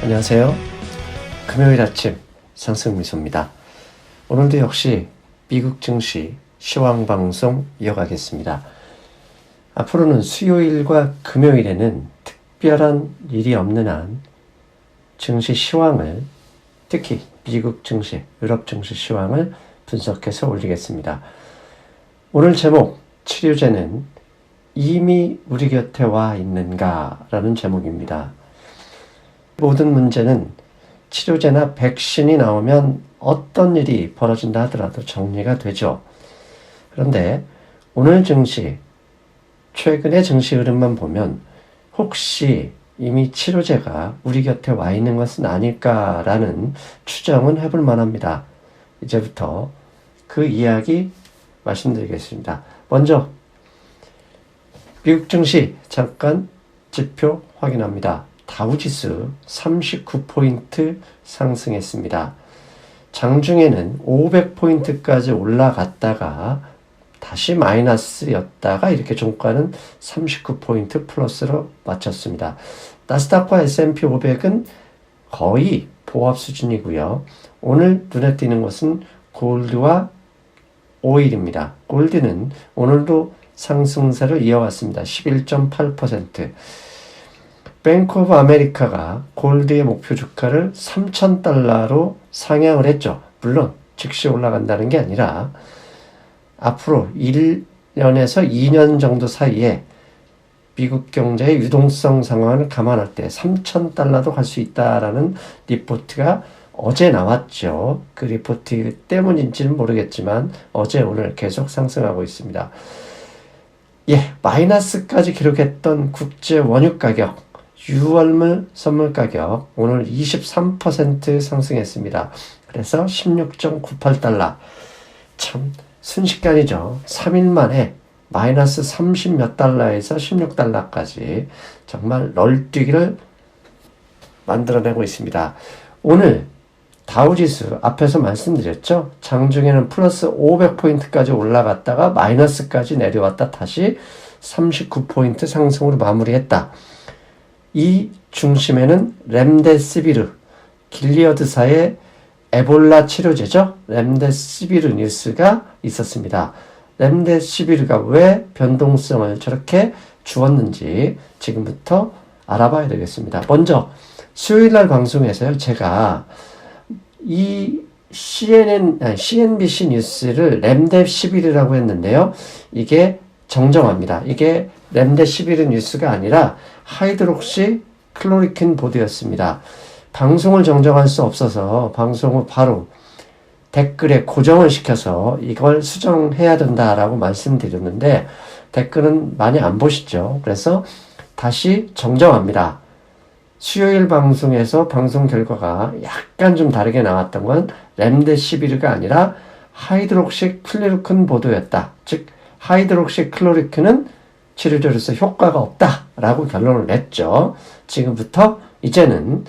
안녕하세요. 금요일 아침 상승미소입니다. 오늘도 역시 미국 증시 시황방송 이어가겠습니다. 앞으로는 수요일과 금요일에는 특별한 일이 없는 한 증시 시황을, 특히 미국 증시, 유럽 증시 시황을 분석해서 올리겠습니다. 오늘 제목, 치료제는 이미 우리 곁에 와 있는가? 라는 제목입니다. 모든 문제는 치료제나 백신이 나오면 어떤 일이 벌어진다 하더라도 정리가 되죠. 그런데 오늘 증시, 최근의 증시 흐름만 보면 혹시 이미 치료제가 우리 곁에 와 있는 것은 아닐까라는 추정은 해볼 만합니다. 이제부터 그 이야기 말씀드리겠습니다. 먼저 미국 증시 잠깐 지표 확인합니다. 다우지수 39포인트 상승했습니다. 장중에는 500포인트까지 올라갔다가 다시 마이너스였다가 이렇게 종가는 39포인트 플러스로 마쳤습니다. 나스닥과 S&P 500은 거의 보합 수준이고요. 오늘 눈에 띄는 것은 골드와 오일입니다. 골드는 오늘도 상승세를 이어왔습니다. 11.8%. 뱅크 오브 아메리카가 골드의 목표 주가를 $3,000로 상향을 했죠. 물론 즉시 올라간다는 게 아니라 앞으로 1년에서 2년 정도 사이에 미국 경제의 유동성 상황을 감안할 때 $3,000도 갈 수 있다라는 리포트가 어제 나왔죠. 그 리포트 때문인지는 모르겠지만 어제 오늘 계속 상승하고 있습니다. 마이너스까지 기록했던 국제 원유 가격, 6월물 선물 가격 오늘 23% 상승했습니다. 그래서 16.98달러. 참 순식간이죠. 3일 만에 마이너스 30 몇 달러에서 16달러까지 정말 널뛰기를 만들어내고 있습니다. 오늘 다우지수 앞에서 말씀드렸죠. 장중에는 플러스 500포인트까지 올라갔다가 마이너스까지 내려왔다 다시 39포인트 상승으로 마무리했다. 이 중심에는 렘데시비르, 길리어드사의 에볼라 치료제죠. 렘데시비르 뉴스가 있었습니다. 렘데시비르가 왜 변동성을 저렇게 주었는지 지금부터 알아봐야 되겠습니다. 먼저 수요일날 방송에서요. 제가 이 CNBC 뉴스를 렘데시비르라고 했는데요. 이게 정정합니다. 이게 렘데시비르 뉴스가 아니라 하이드록시 클로리킨 보드였습니다. 방송을 정정할 수 없어서 방송 후 바로 댓글에 고정을 시켜서 이걸 수정해야 된다라고 말씀드렸는데 댓글은 많이 안 보시죠. 그래서 다시 정정합니다. 수요일 방송에서 방송 결과가 약간 좀 다르게 나왔던 건 렘데시비르가 아니라 하이드록시 클로리킨 보드였다. 즉 하이드록시 클로리킨은 치료제로서 효과가 없다라고 결론을 냈죠. 지금부터 이제는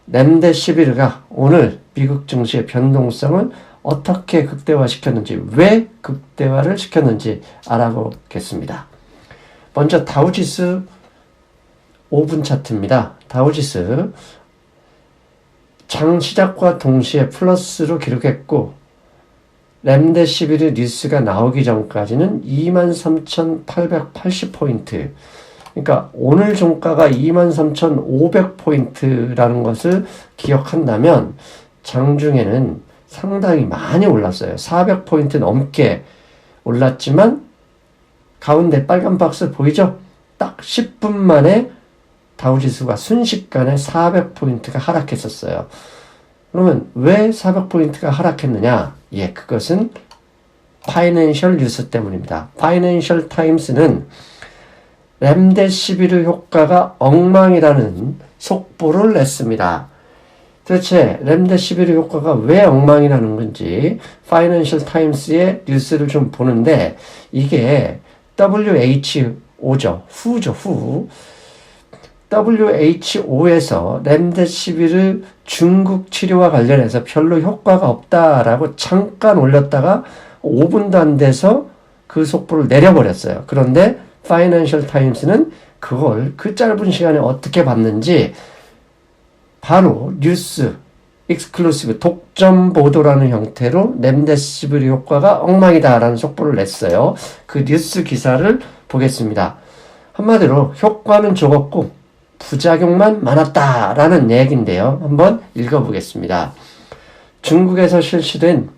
렘데시비르가 오늘 미국 증시의 변동성을 어떻게 극대화시켰는지, 왜 극대화를 시켰는지 알아보겠습니다. 먼저 다우지수 5분 차트입니다. 다우지수 장 시작과 동시에 플러스로 기록했고 렘데시비르 뉴스가 나오기 전까지는 23,880포인트. 그러니까 오늘 종가가 23,500포인트라는 것을 기억한다면 장중에는 상당히 많이 올랐어요. 400포인트 넘게 올랐지만 가운데 빨간 박스 보이죠? 딱 10분 만에 다우지수가 순식간에 400포인트가 하락했었어요. 그러면 왜 400포인트가 하락했느냐? 그것은 파이낸셜 뉴스 때문입니다. 파이낸셜 타임스는 렘데시비르 효과가 엉망이라는 속보를 냈습니다. 도대체 렘데시비르 효과가 왜 엉망이라는 건지 파이낸셜 타임스의 뉴스를 좀 보는데 이게 WHO죠. WHO. WHO에서 렘데시비르 중국 치료와 관련해서 별로 효과가 없다라고 잠깐 올렸다가 5분도 안 돼서 그 속보를 내려버렸어요. 그런데 파이낸셜 타임스는 그걸 그 짧은 시간에 어떻게 봤는지 바로 뉴스 익스클루시브 독점 보도라는 형태로 렘데시비르 효과가 엉망이다라는 속보를 냈어요. 그 뉴스 기사를 보겠습니다. 한마디로 효과는 적었고 부작용만 많았다라는 얘기인데요. 한번 읽어보겠습니다. 중국에서 실시된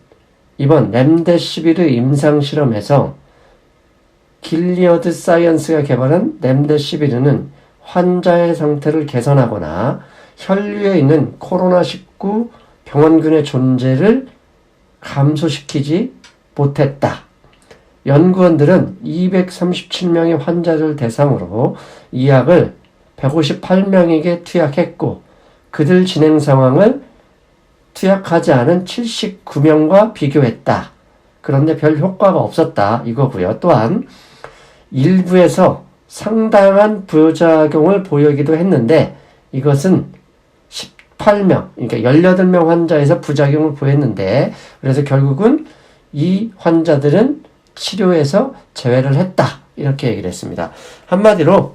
이번 렘데시비르 임상실험에서 길리어드 사이언스가 개발한 렘데시비르는 환자의 상태를 개선하거나 혈류에 있는 코로나19 병원균의 존재를 감소시키지 못했다. 연구원들은 237명의 환자를 대상으로 이 약을 158명에게 투약했고 그들 진행 상황을 투약하지 않은 79명과 비교했다. 그런데 별 효과가 없었다. 이거고요. 또한 일부에서 상당한 부작용을 보이기도 했는데 이것은 18명, 그러니까 18명 환자에서 부작용을 보였는데 그래서 결국은 이 환자들은 치료에서 제외를 했다. 이렇게 얘기를 했습니다. 한마디로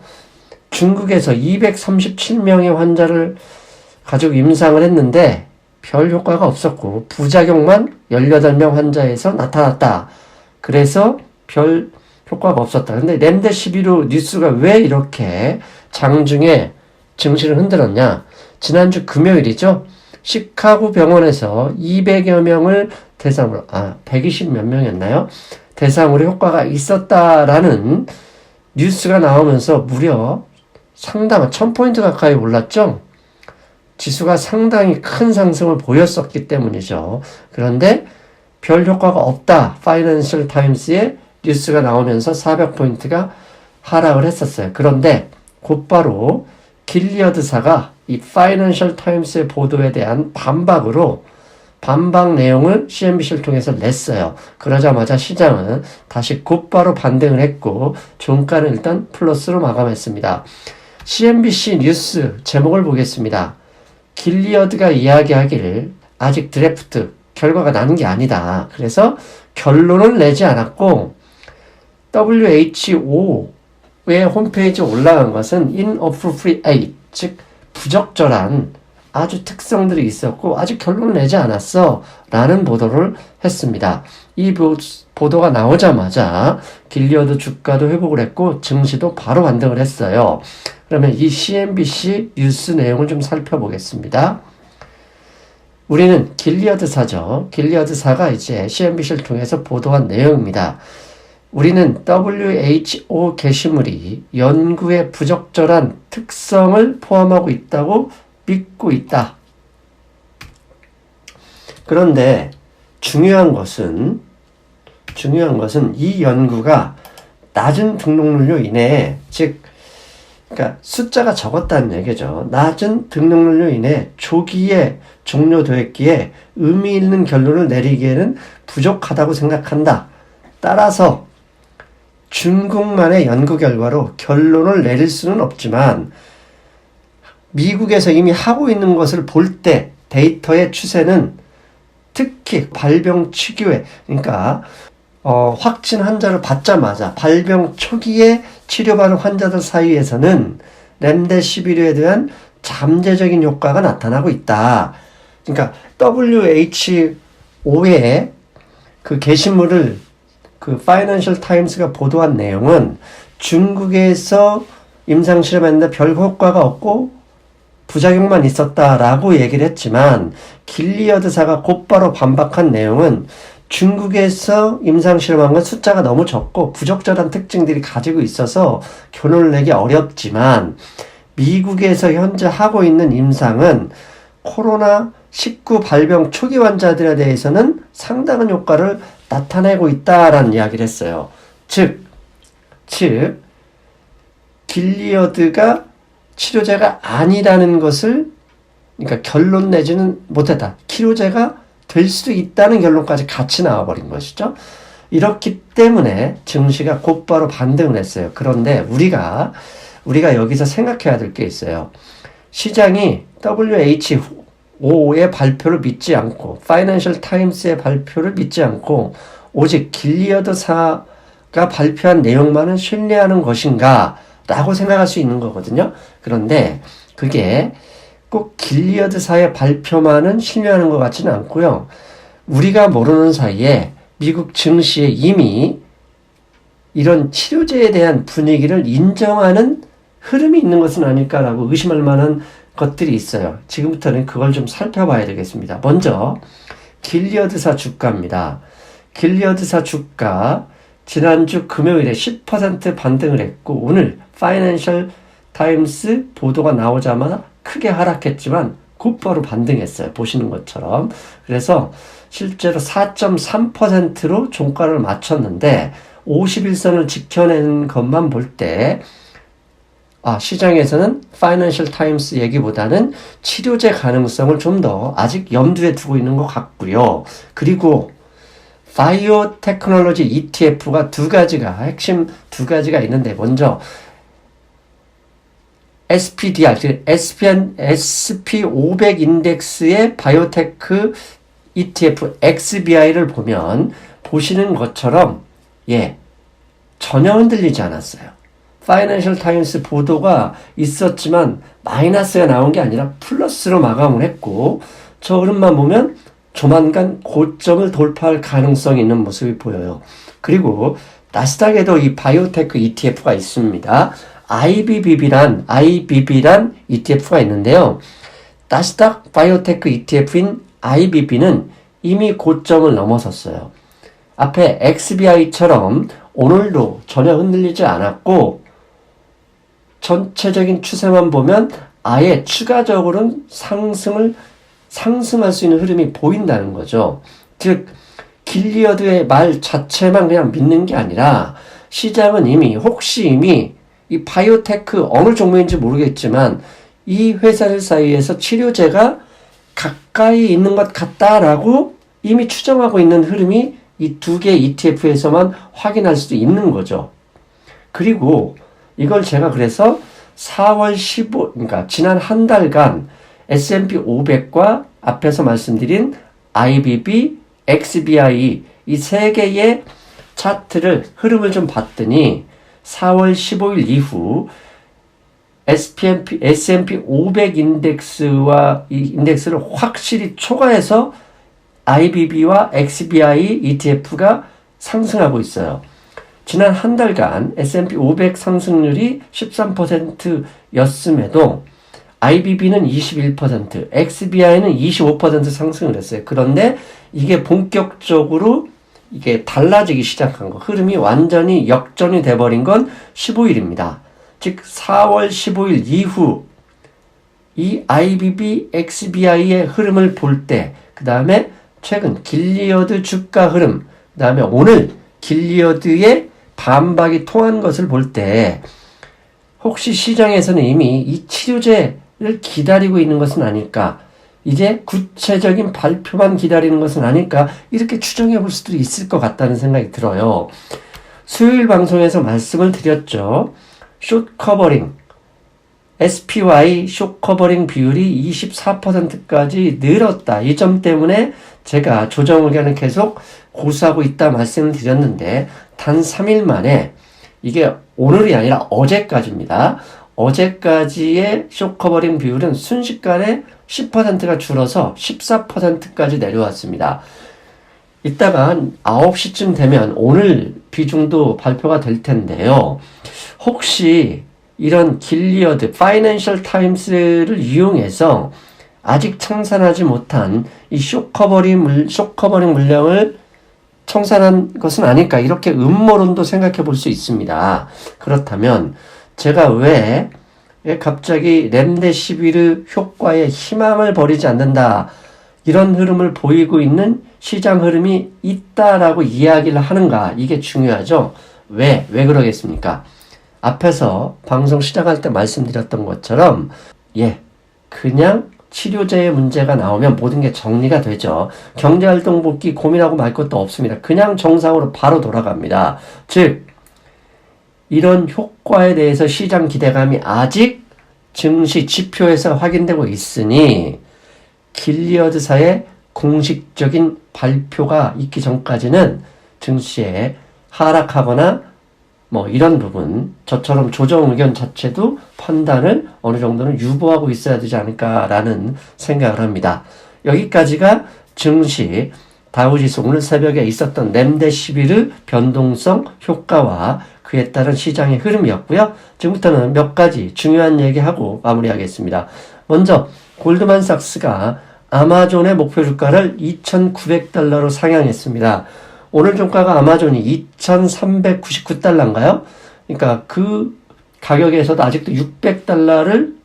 중국에서 237명의 환자를 가지고 임상을 했는데 별 효과가 없었고 부작용만 18명 환자에서 나타났다. 그래서 별 효과가 없었다. 근데 렘데시비르 뉴스가 왜 이렇게 장중에 증시를 흔들었냐? 지난주 금요일이죠. 시카고 병원에서 200여 명을 대상으로 120 몇 명이었나요? 대상으로 효과가 있었다라는 뉴스가 나오면서 무려 상당한 1000포인트 가까이 올랐죠. 지수가 상당히 큰 상승을 보였었기 때문이죠. 그런데 별 효과가 없다. 파이낸셜 타임스의 뉴스가 나오면서 400포인트가 하락을 했었어요. 그런데 곧바로 길리어드사가 이 파이낸셜 타임스의 보도에 대한 반박 내용을 CNBC를 통해서 냈어요. 그러자마자 시장은 다시 곧바로 반등을 했고 종가는 일단 플러스로 마감했습니다. CNBC 뉴스 제목을 보겠습니다. 길리어드가 이야기하기를 아직 드래프트 결과가 나는 게 아니다. 그래서 결론을 내지 않았고 WHO의 홈페이지에 올라간 것은 inappropriate, 즉 부적절한 아주 특성들이 있었고 아직 결론을 내지 않았어 라는 보도를 했습니다. 이 보도가 나오자마자 길리어드 주가도 회복을 했고 증시도 바로 반등을 했어요. 그러면 이 CNBC 뉴스 내용을 좀 살펴보겠습니다. 우리는 길리어드사죠. 길리어드사가 이제 CNBC를 통해서 보도한 내용입니다. 우리는 WHO 게시물이 연구의 부적절한 특성을 포함하고 있다고 믿고 있다. 그런데 중요한 것은 이 연구가 낮은 등록률로 인해 그러니까 숫자가 적었다는 얘기죠. 낮은 등록률로 인해 조기에 종료됐기에 의미 있는 결론을 내리기에는 부족하다고 생각한다. 따라서 중국만의 연구 결과로 결론을 내릴 수는 없지만 미국에서 이미 하고 있는 것을 볼 때 데이터의 추세는 특히 발병 초기에 그러니까 확진 환자를 받자마자 발병 초기에 치료받은 환자들 사이에서는 렘데시비르에 대한 잠재적인 효과가 나타나고 있다. 그러니까 WHO의 그 게시물을 그 파이낸셜 타임스가 보도한 내용은 중국에서 임상실험했는데 별 효과가 없고 부작용만 있었다라고 얘기를 했지만 길리어드사가 곧바로 반박한 내용은 중국에서 임상실험한 건 숫자가 너무 적고 부적절한 특징들이 가지고 있어서 결론을 내기 어렵지만 미국에서 현재 하고 있는 임상은 코로나19 발병 초기 환자들에 대해서는 상당한 효과를 나타내고 있다라는 이야기를 했어요. 즉 길리어드가 치료제가 아니라는 것을 그러니까 결론 내지는 못했다. 치료제가 될 수도 있다는 결론까지 같이 나와버린 것이죠. 이렇기 때문에 증시가 곧바로 반등을 했어요. 그런데 우리가 여기서 생각해야 될 게 있어요. 시장이 WHO의 발표를 믿지 않고 파이낸셜 타임스의 발표를 믿지 않고 오직 길리어드사가 발표한 내용만은 신뢰하는 것인가 라고 생각할 수 있는 거거든요. 그런데 그게 꼭 길리어드사의 발표만은 신뢰하는 것 같지는 않고요. 우리가 모르는 사이에 미국 증시에 이미 이런 치료제에 대한 분위기를 인정하는 흐름이 있는 것은 아닐까라고 의심할 만한 것들이 있어요. 지금부터는 그걸 좀 살펴봐야 되겠습니다. 먼저 길리어드사 주가입니다. 길리어드사 주가 지난주 금요일에 10% 반등을 했고 오늘 파이낸셜 타임스 보도가 나오자마자 크게 하락했지만 곧바로 반등했어요. 보시는 것처럼. 그래서 실제로 4.3%로 종가를 맞췄는데 51선을 지켜낸 것만 볼 때 시장에서는 파이낸셜 타임스 얘기보다는 치료제 가능성을 좀 더 아직 염두에 두고 있는 것 같고요. 그리고 바이오 테크놀로지 ETF가 핵심 두 가지가 있는데 먼저 SPDR, SP500 인덱스의 바이오테크 ETF XBI를 보면 보시는 것처럼 전혀 흔들리지 않았어요. 파이낸셜 타임스 보도가 있었지만 마이너스가 나온 게 아니라 플러스로 마감을 했고 저 흐름만 보면 조만간 고점을 돌파할 가능성이 있는 모습이 보여요. 그리고 나스닥에도 이 바이오테크 ETF가 있습니다. IBB란 ETF가 있는데요. 나스닥 바이오테크 ETF인 IBB는 이미 고점을 넘어섰어요. 앞에 XBI처럼 오늘도 전혀 흔들리지 않았고 전체적인 추세만 보면 아예 추가적으로는 상승할 수 있는 흐름이 보인다는 거죠. 즉 길리어드의 말 자체만 그냥 믿는 게 아니라 시장은 이미 이 바이오테크 어느 종목인지 모르겠지만 이 회사들 사이에서 치료제가 가까이 있는 것 같다라고 이미 추정하고 있는 흐름이 이 두 개 ETF에서만 확인할 수도 있는 거죠. 그리고 이걸 제가 그래서 4월 15, 그러니까 지난 한 달간 S&P 500과 앞에서 말씀드린 IBB, XBI 이 세 개의 흐름을 좀 봤더니 4월 15일 이후 S&P 500 인덱스와 이 인덱스를 확실히 초과해서 IBB와 XBI ETF가 상승하고 있어요. 지난 한 달간 S&P 500 상승률이 13%였음에도 IBB는 21%, XBI는 25% 상승을 했어요. 그런데 이게 본격적으로 달라지기 시작한 거. 흐름이 완전히 역전이 돼버린 건 15일입니다. 즉 4월 15일 이후 이 IBB, XBI의 흐름을 볼 때, 그 다음에 최근 길리어드 주가 흐름, 그 다음에 오늘 길리어드의 반박이 통한 것을 볼 때 혹시 시장에서는 이미 이 치료제를 기다리고 있는 것은 아닐까, 이제 구체적인 발표만 기다리는 것은 아닐까, 이렇게 추정해 볼 수도 있을 것 같다는 생각이 들어요. 수요일 방송에서 말씀을 드렸죠. 숏 커버링, SPY 숏 커버링 비율이 24%까지 늘었다. 이 점 때문에 제가 조정 의견을 계속 고수하고 있다 말씀을 드렸는데 단 3일 만에, 이게 오늘이 아니라 어제까지입니다. 어제까지의 숏 커버링 비율은 순식간에 10%가 줄어서 14%까지 내려왔습니다. 이따가 9시쯤 되면 오늘 비중도 발표가 될 텐데요. 혹시 이런 길리어드, 파이낸셜 타임스를 이용해서 아직 청산하지 못한 이 숏커버링 물량을 청산한 것은 아닐까, 이렇게 음모론도 생각해 볼 수 있습니다. 그렇다면 제가 왜 갑자기 렘데시비르 효과에 희망을 버리지 않는다, 이런 흐름을 보이고 있는 시장 흐름이 있다라고 이야기를 하는가, 이게 중요하죠. 왜 그러겠습니까? 앞에서 방송 시작할 때 말씀드렸던 것처럼 그냥 치료제의 문제가 나오면 모든 게 정리가 되죠. 경제활동 복귀 고민하고 말 것도 없습니다. 그냥 정상으로 바로 돌아갑니다. 즉 이런 효과에 대해서 시장 기대감이 아직 증시 지표에서 확인되고 있으니 길리어드사의 공식적인 발표가 있기 전까지는 증시에 하락하거나 뭐 이런 부분, 저처럼 조정 의견 자체도 판단을 어느 정도는 유보하고 있어야 되지 않을까라는 생각을 합니다. 여기까지가 증시 다우지수 오늘 새벽에 있었던 램데시비르 변동성 효과와 그에 따른 시장의 흐름이었고요. 지금부터는 몇 가지 중요한 얘기하고 마무리하겠습니다. 먼저 골드만삭스가 아마존의 목표 주가를 2,900달러로 상향했습니다. 오늘 종가가 아마존이 2,399달러인가요? 그러니까 그 가격에서도 아직도 600달러를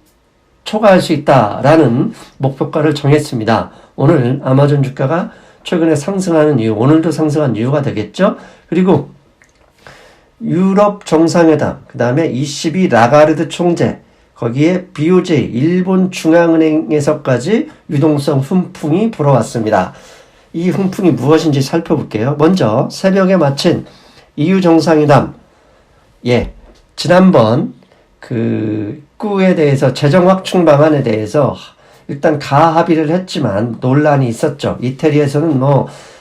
초과할 수 있다라는 목표가를 정했습니다. 오늘 아마존 주가가 최근에 상승하는 이유, 오늘도 상승한 이유가 되겠죠. 그리고 유럽 정상회담, 그 다음에 22 라가르드 총재, 거기에 BOJ, 일본 중앙은행에서까지 유동성 훈풍이 불어왔습니다. 이 훈풍이 무엇인지 살펴볼게요. 먼저 새벽에 마친 EU 정상회담, 지난번 꾸에 대해서 재정 확충 방안에 대해서 일단 가합의를 했지만 논란이 있었죠. 이태리에서는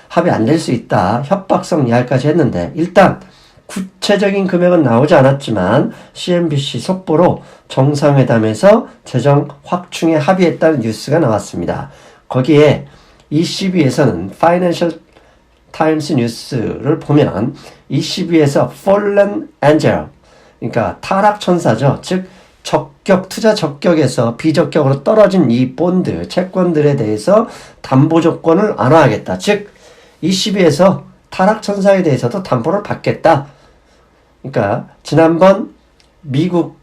합의 안 될 수 있다, 협박성 이하까지 했는데 일단 구체적인 금액은 나오지 않았지만 CNBC 속보로 정상회담에서 재정 확충에 합의했다는 뉴스가 나왔습니다. 거기에 ECB에서는 파이낸셜 타임스 뉴스를 보면 ECB에서 fallen angel, 그러니까 타락천사죠. 즉 투자 적격에서 비적격으로 떨어진 이 본드, 채권들에 대해서 담보 조건을 완화하겠다. 즉 ECB에서 타락천사에 대해서도 담보를 받겠다. 그러니까 지난번 미국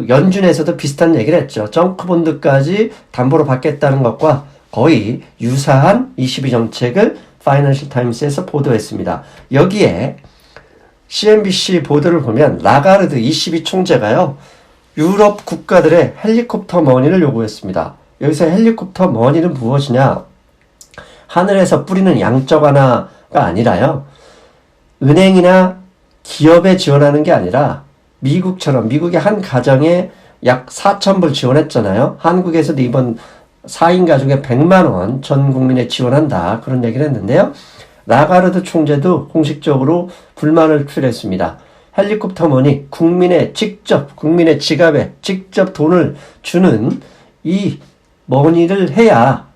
연준에서도 비슷한 얘기를 했죠. 정크본드까지 담보로 받겠다는 것과 거의 유사한 ECB 정책을 파이낸셜 타임스에서 보도했습니다. 여기에 CNBC 보도를 보면 라가르드 ECB 총재가요, 유럽 국가들의 헬리콥터 머니를 요구했습니다. 여기서 헬리콥터 머니는 무엇이냐? 하늘에서 뿌리는 양적 완화가 아니라요, 은행이나 기업에 지원하는 게 아니라 미국처럼 미국의 한 가정에 약 4,000불 지원했잖아요. 한국에서도 이번 4인 가족에 100만 원 전 국민에 지원한다, 그런 얘기를 했는데요. 라가르드 총재도 공식적으로 불만을 표했습니다. 헬리콥터 머니, 국민의 지갑에 직접 돈을 주는 이 머니를 해야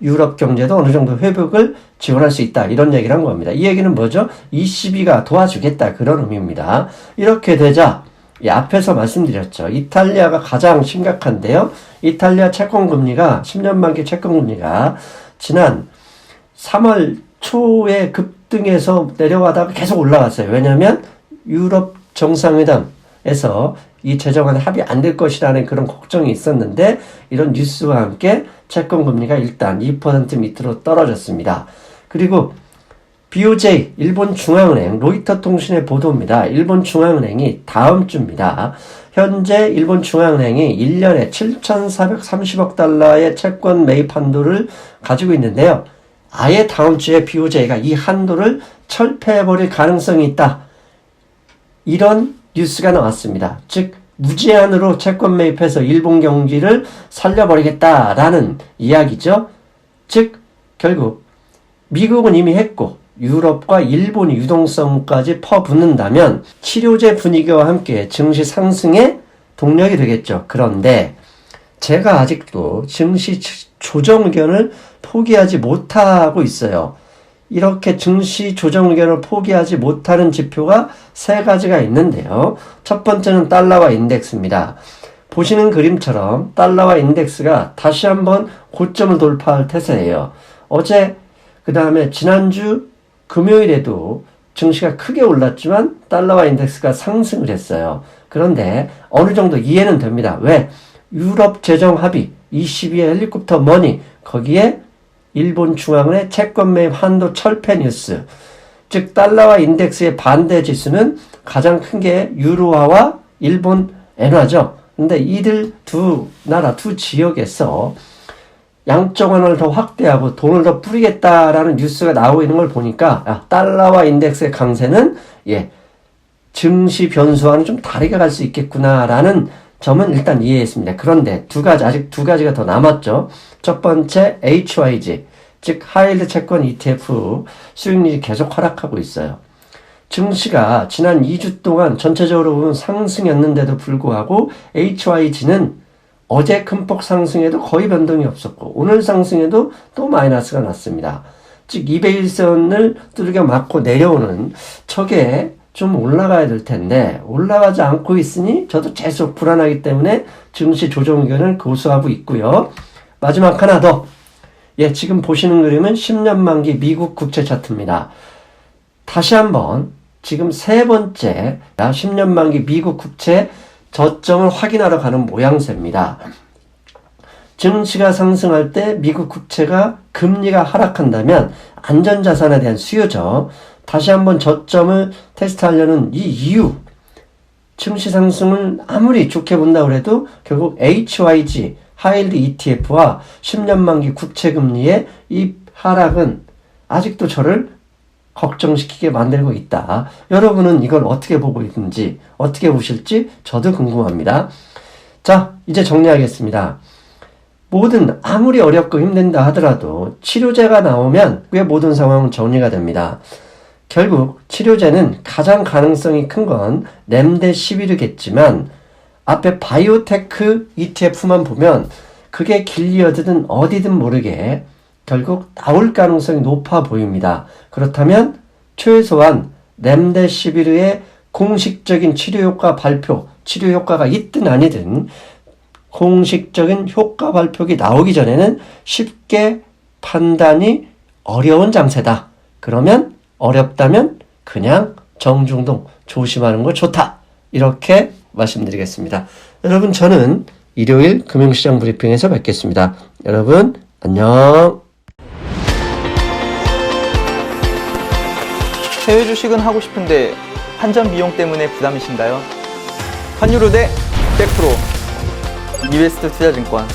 유럽 경제도 어느 정도 회복을 지원할 수 있다, 이런 얘기를 한 겁니다. 이 얘기는 뭐죠? ECB가 도와주겠다, 그런 의미입니다. 이렇게 되자 앞에서 말씀드렸죠. 이탈리아가 가장 심각한데요. 이탈리아 채권금리가 10년 만기 채권금리가 지난 3월 초에 급등해서 내려가다가 계속 올라갔어요. 왜냐하면 유럽 정상회담에서 이 재정안 합의 안 될 것이라는 그런 걱정이 있었는데 이런 뉴스와 함께 채권금리가 일단 2% 밑으로 떨어졌습니다. 그리고 BOJ, 일본 중앙은행, 로이터 통신의 보도입니다. 일본 중앙은행이 다음 주입니다. 현재 일본 중앙은행이 1년에 7,430억 달러의 채권 매입 한도를 가지고 있는데요. 아예 다음 주에 BOJ가 이 한도를 철폐해버릴 가능성이 있다, 이런 뉴스가 나왔습니다. 즉 무제한으로 채권 매입해서 일본 경기를 살려버리겠다라는 이야기죠. 즉 결국 미국은 이미 했고 유럽과 일본이 유동성까지 퍼붓는다면 치료제 분위기와 함께 증시 상승의 동력이 되겠죠. 그런데 제가 아직도 증시 조정 의견을 포기하지 못하고 있어요. 이렇게 증시 조정 의견을 포기하지 못하는 지표가 세 가지가 있는데요. 첫 번째는 달러와 인덱스입니다. 보시는 그림처럼 달러와 인덱스가 다시 한번 고점을 돌파할 태세예요. 어제, 그 다음에 지난주 금요일에도 증시가 크게 올랐지만 달러와 인덱스가 상승을 했어요. 그런데 어느 정도 이해는 됩니다. 왜? 유럽 재정 합의, 22의 헬리콥터 머니, 거기에 일본 중앙은의 채권 매입 한도 철폐 뉴스, 즉 달러와 인덱스의 반대 지수는 가장 큰 게 유로화와 일본 엔화죠. 근데 이들 두 나라, 두 지역에서 양적 완화를 더 확대하고 돈을 더 뿌리겠다라는 뉴스가 나오고 있는 걸 보니까 달러와 인덱스의 강세는 증시 변수와는 좀 다르게 갈 수 있겠구나라는 점은 일단 이해했습니다. 그런데 아직 두 가지가 더 남았죠. 첫 번째 HYG, 즉 하이힐드 채권 ETF 수익률이 계속 하락하고 있어요. 증시가 지난 2주 동안 전체적으로 보면 상승이었는데도 불구하고 HYG는 어제 큰 폭 상승에도 거의 변동이 없었고 오늘 상승에도 또 마이너스가 났습니다. 즉 200일선을 두들겨 맞고 내려오는 저게 좀 올라가야 될 텐데 올라가지 않고 있으니 저도 계속 불안하기 때문에 증시 조정 의견을 고수하고 있고요. 마지막 하나 더. 예, 지금 보시는 그림은 10년 만기 미국 국채 차트입니다. 다시 한번 지금 세 번째 10년 만기 미국 국채 저점을 확인하러 가는 모양새입니다. 증시가 상승할 때 미국 국채가 금리가 하락한다면 안전자산에 대한 수요죠. 다시 한번 저점을 테스트하려는 이 이유, 증시 상승을 아무리 좋게 본다 그래도 결국 HYG, 하이힐드 ETF와 10년 만기 국채 금리의 이 하락은 아직도 저를 걱정시키게 만들고 있다. 여러분은 이걸 어떻게 보고 있는지, 어떻게 보실지 저도 궁금합니다. 자, 이제 정리하겠습니다. 뭐든 아무리 어렵고 힘든다 하더라도 치료제가 나오면 그의 모든 상황은 정리가 됩니다. 결국 치료제는 가장 가능성이 큰 건 렘데시비르겠지만 앞에 바이오테크 ETF만 보면 그게 길리어드든 어디든 모르게 결국 나올 가능성이 높아 보입니다. 그렇다면 최소한 렘데시비르의 공식적인 치료 효과 발표, 치료 효과가 있든 아니든 공식적인 효과 발표가 나오기 전에는 쉽게 판단이 어려운 장세다. 그러면 어렵다면 그냥 정중동 조심하는 거 좋다. 이렇게 말씀드리겠습니다. 여러분 저는 일요일 금융시장 브리핑에서 뵙겠습니다. 여러분 안녕. 해외 주식은 하고 싶은데 환전 비용 때문에 부담이신가요? 환율 우대 100% 이베스트 투자증권